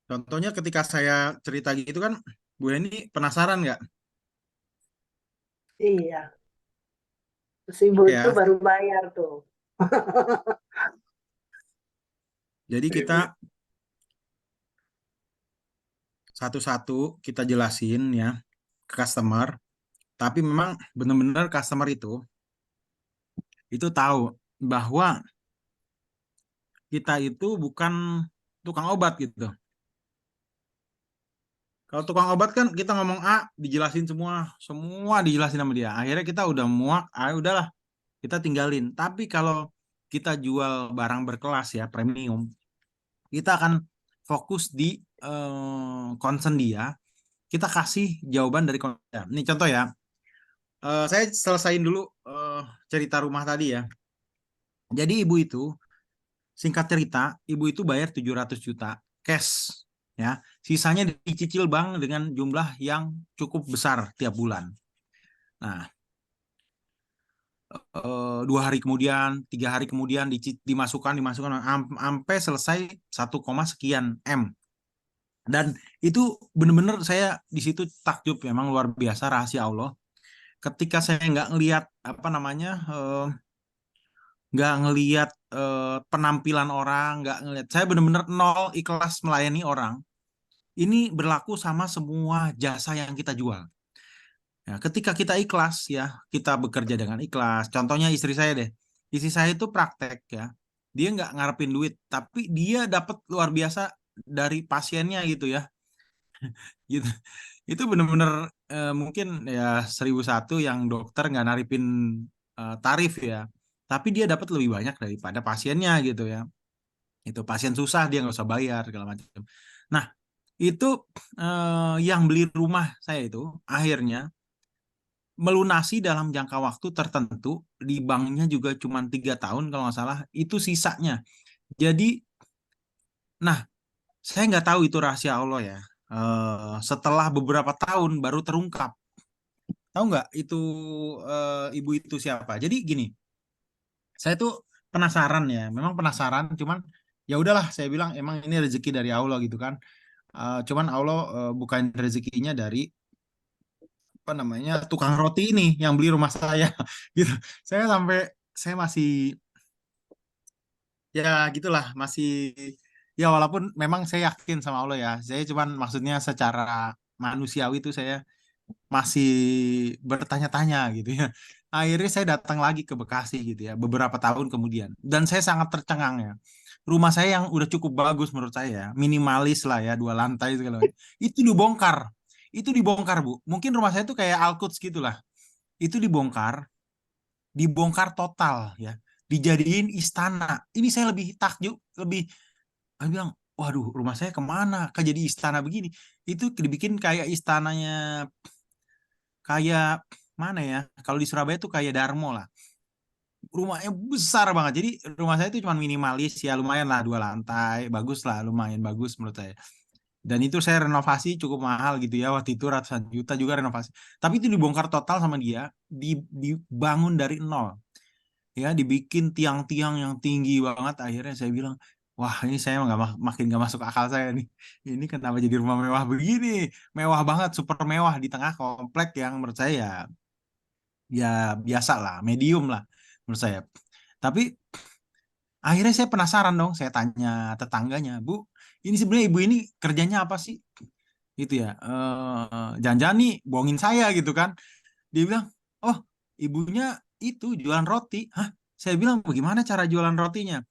Contohnya ketika saya cerita gitu kan, Bu Heni penasaran nggak? Iya, si ibu itu Ya, baru bayar tuh. jadi kita satu-satu kita jelasin ya ke customer. Tapi memang benar-benar customer itu tahu bahwa kita itu bukan tukang obat gitu. Kalau tukang obat kan kita ngomong A, dijelasin semua, semua dijelasin sama dia. Akhirnya kita udah muak, udahlah kita tinggalin. Tapi kalau kita jual barang berkelas ya, premium, kita akan fokus di concern dia. Kita kasih jawaban dari concern. Ini contoh ya, saya selesain dulu cerita rumah tadi ya. Jadi ibu itu, singkat cerita, ibu itu bayar 700 juta cash ya. Sisanya dicicil bank dengan jumlah yang cukup besar tiap bulan. Nah, 2 hari kemudian, 3 hari kemudian dimasukkan sampai selesai 1, sekian M. Dan itu benar-benar saya di situ takjub, memang luar biasa rahasia Allah. Ketika saya nggak ngelihat apa namanya, nggak ngelihat penampilan orang, nggak ngelihat, saya benar-benar nol ikhlas melayani orang. Ini berlaku sama semua jasa yang kita jual. Ya, ketika kita ikhlas ya, kita bekerja dengan ikhlas. Contohnya istri saya deh. Istri saya itu praktek ya. Dia nggak ngarepin duit, tapi dia dapat luar biasa dari pasiennya gitu ya. Gitu. Itu benar-benar mungkin ya 1001 yang dokter nggak naripin tarif ya. Tapi dia dapat lebih banyak daripada pasiennya gitu ya. Itu pasien susah dia nggak usah bayar segala macam. Nah, itu yang beli rumah saya itu akhirnya melunasi dalam jangka waktu tertentu, di banknya juga cuma 3 tahun kalau nggak salah, itu sisanya. Jadi, nah, saya nggak tahu itu rahasia Allah ya. Setelah beberapa tahun baru terungkap. Tahu nggak itu ibu itu siapa? Jadi gini, saya tuh penasaran ya, memang penasaran, cuman ya udahlah, saya bilang emang ini rezeki dari Allah gitu kan. Cuman Allah bukan rezekinya dari apa namanya tukang roti ini yang beli rumah saya gitu. Saya masih ya gitulah, masih ya walaupun memang saya yakin sama Allah ya. Saya cuman maksudnya secara manusiawi itu saya masih bertanya-tanya gitu ya. Akhirnya saya datang lagi ke Bekasi gitu ya beberapa tahun kemudian, dan saya sangat tercengang ya. Rumah saya yang udah cukup bagus menurut saya, minimalis lah ya, 2 lantai segala macam. Itu dibongkar. Itu dibongkar, Bu. Mungkin rumah saya tuh kayak Al-Quds gitulah. Itu dibongkar total ya, dijadiin istana. Ini saya lebih takjub, lebih saya bilang, waduh, rumah saya kemana? Kok jadi istana begini? Itu dibikin kayak istananya, kayak mana ya? Kalau di Surabaya tuh kayak Darmo lah. Rumahnya besar banget. Jadi rumah saya itu cuma minimalis ya, lumayan lah, 2 lantai, bagus lah, lumayan bagus menurut saya. Dan itu saya renovasi cukup mahal gitu ya, waktu itu ratusan juta juga renovasi. Tapi itu dibongkar total sama dia, dibangun dari nol. Ya, dibikin tiang-tiang yang tinggi banget. Akhirnya saya bilang, wah ini saya nggak makin nggak masuk akal saya nih, ini kenapa jadi rumah mewah begini, mewah banget, super mewah di tengah komplek yang menurut saya ya, ya biasa lah, medium lah menurut saya. Tapi akhirnya saya penasaran dong, saya tanya tetangganya, Bu, ini sebenarnya ibu ini kerjanya apa sih gitu ya, jangan-jangan nih bohongin saya gitu kan. Dia bilang, oh ibunya itu jualan roti. Hah? Saya bilang, bagaimana cara jualan rotinya?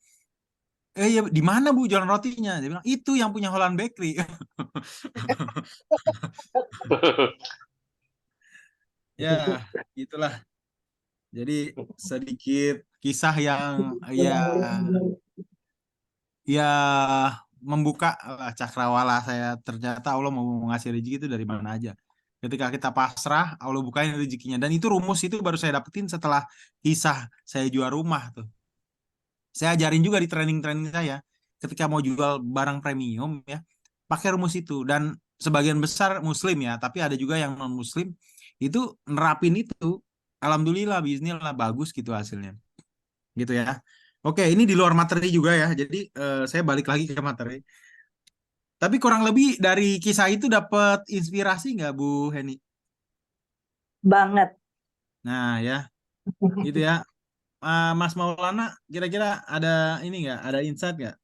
Ya di mana Bu jualan rotinya? Dia bilang, itu yang punya Holland Bakery. Ya, itulah. Jadi sedikit kisah yang ya ya membuka cakrawala saya. Ternyata Allah mau ngasih rezeki itu dari mana aja. Ketika kita pasrah, Allah bukain rezekinya. Dan itu rumus itu baru saya dapetin setelah kisah saya jual rumah tuh. Saya ajarin juga di training-training saya. Ketika mau jual barang premium ya, pakai rumus itu. Dan sebagian besar muslim ya, tapi ada juga yang non muslim itu nerapin itu. Alhamdulillah, bismillah bagus gitu hasilnya. Gitu ya. Oke, ini di luar materi juga ya. Jadi saya balik lagi ke materi. Tapi kurang lebih dari kisah itu dapat inspirasi nggak Bu Heni? Banget. Nah ya, itu ya. Mas Maulana, kira-kira ada ini nggak? Ada insight nggak?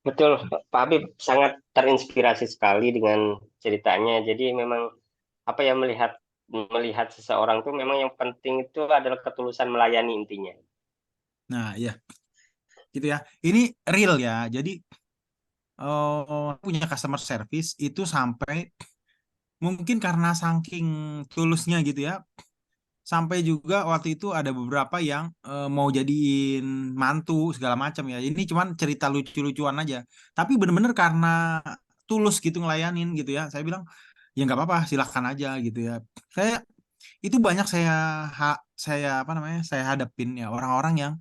Betul, Pak Habib sangat terinspirasi sekali dengan ceritanya. Jadi memang apa ya, melihat melihat seseorang tuh memang yang penting itu adalah ketulusan melayani intinya. Nah ya, gitu ya. Ini real ya. Jadi punya customer service itu sampai mungkin karena saking tulusnya gitu ya. Sampai juga waktu itu ada beberapa yang mau jadiin mantu segala macam ya. Ini cuman cerita lucu-lucuan aja. Tapi bener-bener karena tulus gitu ngelayanin gitu ya. Saya bilang ya nggak apa-apa, silahkan aja gitu ya. Saya itu banyak saya apa namanya saya hadapin ya orang-orang yang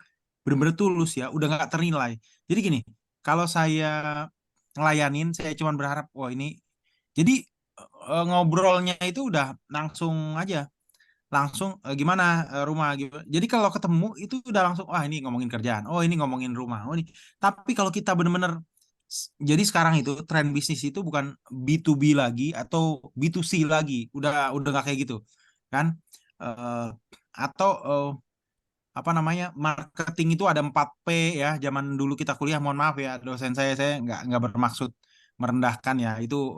bener-bener tulus ya, udah nggak ternilai. Jadi gini, kalau saya ngelayanin, saya cuman berharap, wah ini. Jadi ngobrolnya itu udah langsung aja langsung gimana rumah gitu. Jadi kalau ketemu itu udah langsung wah ini ngomongin kerjaan, oh ini ngomongin rumah, oh ini. Tapi kalau kita bener-bener jadi sekarang itu tren bisnis itu bukan B2B lagi atau B2C lagi, udah nggak kayak gitu kan. Eh, atau apa namanya marketing itu ada 4P ya zaman dulu kita kuliah, mohon maaf ya dosen saya nggak bermaksud merendahkan ya itu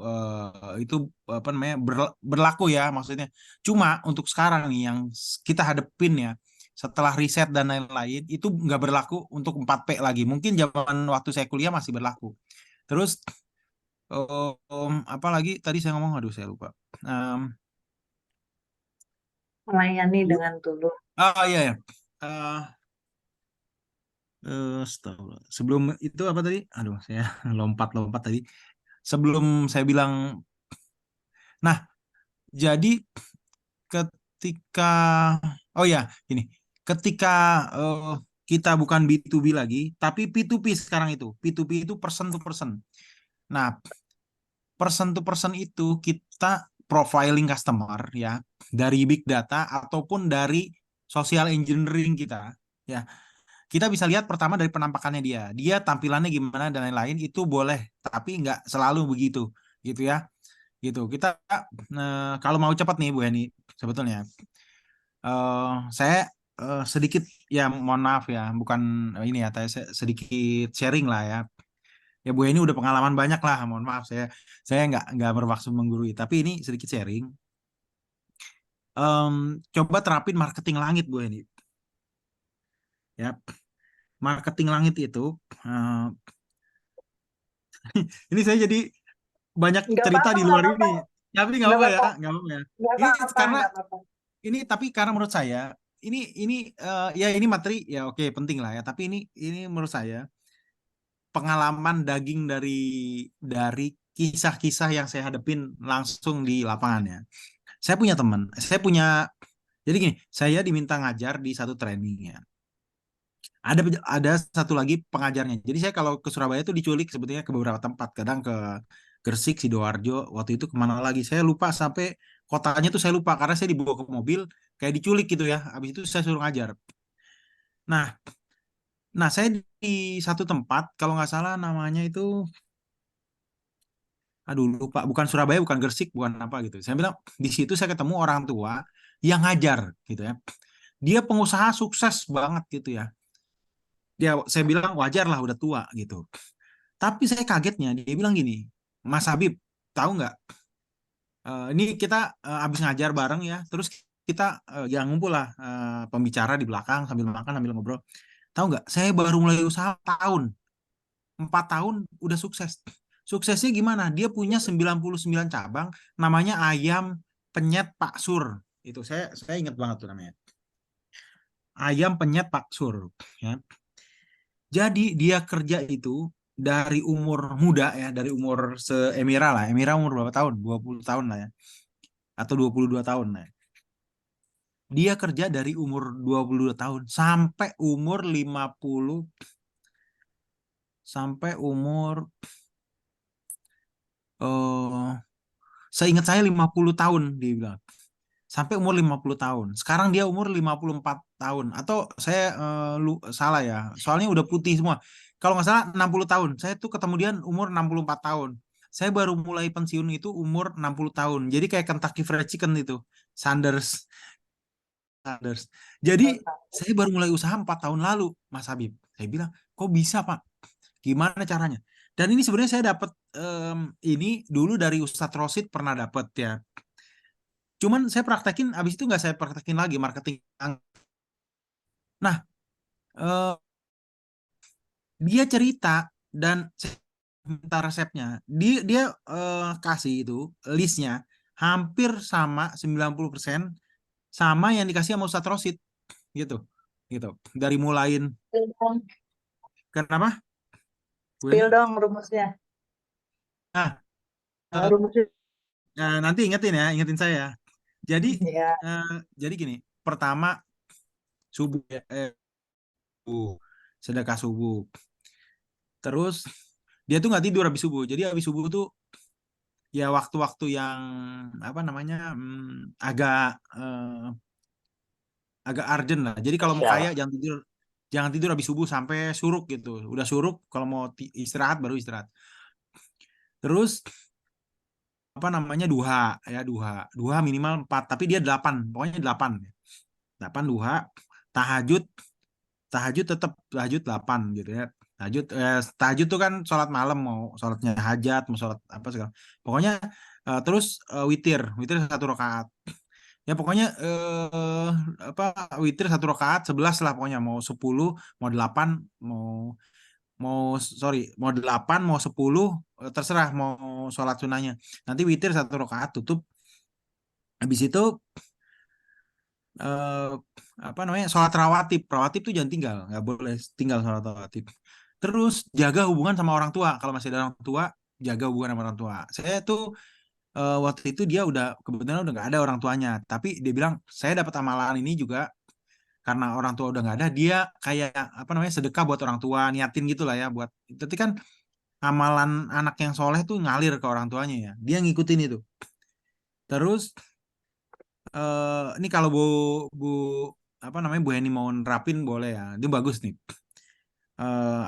apa namanya berlaku ya maksudnya, cuma untuk sekarang nih yang kita hadepin ya setelah riset dan lain-lain itu nggak berlaku untuk 4P lagi, mungkin zaman waktu saya kuliah masih berlaku. Terus apa lagi tadi saya ngomong, aduh saya lupa. Em, Melayani dengan tulus. oh iya ya. Eh, sebelum itu apa tadi? Aduh, saya lompat-lompat tadi. Sebelum saya bilang, nah, jadi ketika, oh ya, ini, ketika eh, kita bukan B2B lagi, tapi P2P sekarang itu. P2P itu person to person. Nah, person to person itu kita profiling customer ya dari big data ataupun dari social engineering kita. Ya, kita bisa lihat pertama dari penampakannya dia tampilannya gimana dan lain-lain itu boleh, tapi nggak selalu begitu, gitu ya, gitu. Kita kalau mau cepat nih Bu Heni, sebetulnya saya sedikit ya mohon maaf ya, bukan ini ya, saya sedikit sharing lah ya. Ya Bu Heni udah pengalaman banyak lah, mohon maaf saya nggak bermaksud menggurui, tapi ini sedikit sharing. Coba terapin marketing langit Bu Heni, ya. Marketing langit itu eh, ini saya jadi banyak Nggak cerita apa-apa, di nggak luar apa-apa. ini. Tapi nggak Nggak apa ya, apa-apa. nggak apa ya. Nggak Ini apa-apa, karena nggak apa-apa. tapi karena menurut saya ini ya ini materi ya oke penting lah ya. Tapi ini menurut saya pengalaman daging dari kisah-kisah yang saya hadapin langsung di lapangannya. Saya punya teman, jadi gini, saya diminta ngajar di satu trainingnya. Ada satu lagi pengajarnya. Jadi saya kalau ke Surabaya itu diculik sebetulnya ke beberapa tempat, kadang ke Gresik, Sidoarjo, waktu itu kemana lagi saya lupa, sampai kotanya tuh saya lupa karena saya dibawa ke mobil kayak diculik gitu ya. Habis itu saya suruh ngajar. Nah, nah saya di satu tempat kalau nggak salah namanya itu, aduh lupa, bukan Surabaya, bukan Gresik, bukan apa gitu. Saya bilang di situ saya ketemu orang tua yang ngajar gitu ya. Dia pengusaha sukses banget gitu ya. Dia saya bilang wajar lah udah tua gitu. Tapi saya kagetnya dia bilang gini, Mas Habib, tahu nggak? Ini kita habis ngajar bareng ya, terus kita ya ngumpul lah pembicara di belakang sambil makan sambil ngobrol. Tahu nggak? Saya baru mulai usaha tahun, 4 tahun udah sukses. Suksesnya gimana? Dia punya 99 cabang, namanya Ayam Penyet Pak Sur. Itu saya ingat banget tuh namanya. Ayam Penyet Pak Sur. Ya. Jadi dia kerja itu dari umur muda ya, dari umur se-Emira lah. Emira umur berapa tahun? 20 tahun lah ya. Atau 22 tahun lah. Dia kerja dari umur 22 tahun sampai umur 50, sampai umur eh seingat saya 50 tahun dia bilang. sampai umur 50 tahun. Sekarang dia umur 54 tahun. Atau saya salah ya. Soalnya udah putih semua. Kalau nggak salah 60 tahun. Saya tuh ketemu dia umur 64 tahun. Saya baru mulai pensiun itu umur 60 tahun. Jadi kayak Kentucky Fried Chicken itu. Sanders. Sanders. Jadi saya baru mulai usaha 4 tahun lalu, Mas Habib. Saya bilang, kok bisa Pak? Gimana caranya? Dan ini sebenarnya saya dapat ini dulu dari Ustadz Rosid pernah dapat ya. Cuman saya praktekin, abis itu nggak saya praktekin lagi marketing. Nah, eh, dia cerita dan saya minta resepnya. Dia kasih itu listnya hampir sama 90% sama yang dikasih sama Ustadz Rosid gitu. Gitu. Dari mulain Spill dong, kenapa? Bu spill Eni? dong rumusnya. Nah, Nah, rumusnya. nanti ingetin ya, ingetin saya. Jadi Ya, eh, jadi gini, pertama subuh ya, sedekah subuh. Terus dia tuh nggak tidur habis subuh. Jadi habis subuh tuh ya waktu-waktu yang apa namanya agak urgent lah. Jadi kalau mau kaya Siap. jangan tidur habis subuh sampai suruk gitu. Udah suruk kalau mau istirahat baru istirahat. Terus apa namanya duha ya duha minimal 4 tapi dia 8 pokoknya 8 duha tahajud tahajud tetap tahajud 8 gitu ya. Tahajud tuh kan sholat malam mau sholatnya hajat mau sholat apa segala. Pokoknya terus witir witir 1 rakaat. Ya pokoknya apa witir 1 rakaat 11 lah pokoknya mau 10 mau 8 mau mau sorry mau 8 mau 10 terserah mau sholat sunahnya. Nanti witir 1 rakaat tutup. Habis itu eh, apa namanya sholat rawatib rawatib tuh jangan tinggal nggak boleh tinggal sholat rawatib. Terus jaga hubungan sama orang tua kalau masih ada orang tua jaga hubungan sama orang tua. Saya tuh waktu itu dia udah kebetulan udah nggak ada orang tuanya tapi dia bilang saya dapat amalan ini juga karena orang tua udah nggak ada dia kayak apa namanya sedekah buat orang tua niatin gitulah ya buat tapi kan amalan anak yang soleh tuh ngalir ke orang tuanya ya dia ngikutin itu. Terus ini kalau bu bu apa namanya Bu Heni mau nerapin boleh ya itu bagus nih.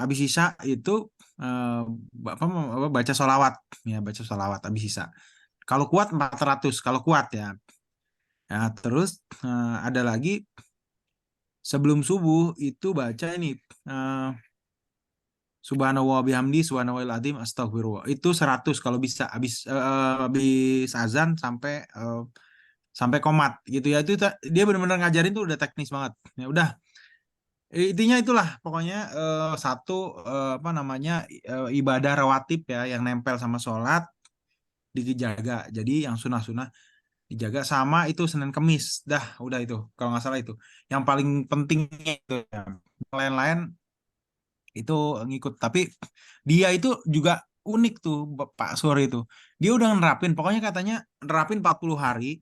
Abis Isya itu eh, baca sholawat ya baca sholawat abis Isya kalau kuat 400 kalau kuat ya. Nah, terus ada lagi sebelum subuh itu baca ini eh, Subhanallah wa bihamdi subhanallahil adzim astagfirullah. Itu 100 kalau bisa habis azan sampai komat gitu ya. Itu dia benar-benar ngajarin tuh udah teknis banget. Ya udah. Intinya itulah pokoknya satu apa namanya ibadah rawatib ya yang nempel sama sholat dijaga. Jadi yang sunah-sunah dijaga sama itu Senin Kemis. Dah, udah itu. Kalau nggak salah itu. Yang paling pentingnya itu ya. Yang lain-lain itu ngikut. Tapi dia itu juga unik tuh Pak Sur itu. Dia udah nerapin, pokoknya katanya nerapin 40 hari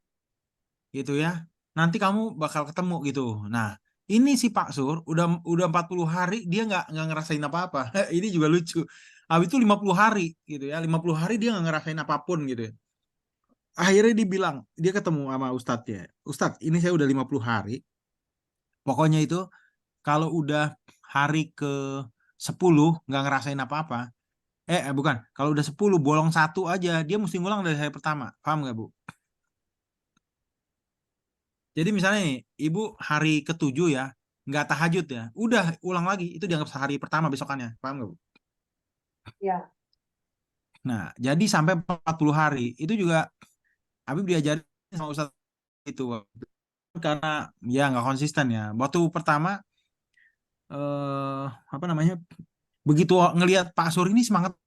gitu ya. Nanti kamu bakal ketemu gitu. Nah, ini si Pak Sur udah 40 hari dia nggak ngerasain apa-apa. Ini juga lucu. Habis itu 50 hari gitu ya. 50 hari dia nggak ngerasain apapun gitu ya. Akhirnya dibilang, dia ketemu sama Ustadznya. Ustadz, ini saya udah 50 hari. Pokoknya itu kalau udah hari ke 10 nggak ngerasain apa-apa. Bukan. Kalau udah 10 bolong satu aja, dia mesti ngulang dari hari pertama. Paham nggak, Bu? Jadi misalnya nih, Ibu hari ke-7 ya, nggak tahajud ya. Udah, ulang lagi. Itu dianggap hari pertama besokannya. Paham nggak, Bu? ya. Nah, jadi sampai 40 hari. Itu juga Habib diajarin sama Ustadz itu. Karena ya nggak konsisten ya. Waktu pertama, apa namanya, begitu ngelihat Pak Sur ini semangat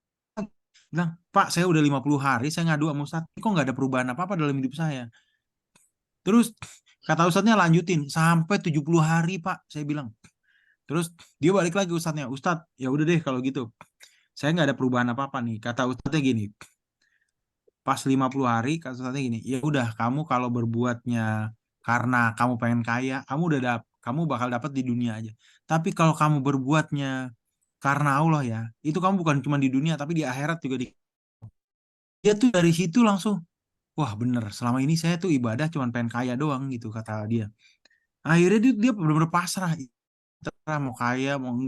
bilang, Pak saya udah 50 hari saya ngadu sama Ustadz kok nggak ada perubahan apa-apa dalam hidup saya. Terus kata Ustadznya lanjutin sampai 70 hari Pak saya bilang. Terus dia balik lagi Ustadznya, Ustadz ya udah deh kalau gitu saya nggak ada perubahan apa-apa nih. Kata Ustadznya gini, pas 50 hari kata Ustadznya gini, ya udah kamu kalau berbuatnya karena kamu pengen kaya kamu bakal dapat di dunia aja. Tapi kalau kamu berbuatnya karena Allah ya itu kamu bukan cuma di dunia tapi di akhirat juga dia tuh dari situ langsung wah bener, selama ini saya tuh ibadah cuman pengen kaya doang gitu kata dia. Akhirnya dia benar-benar pasrah, terserah mau kaya mau enggak.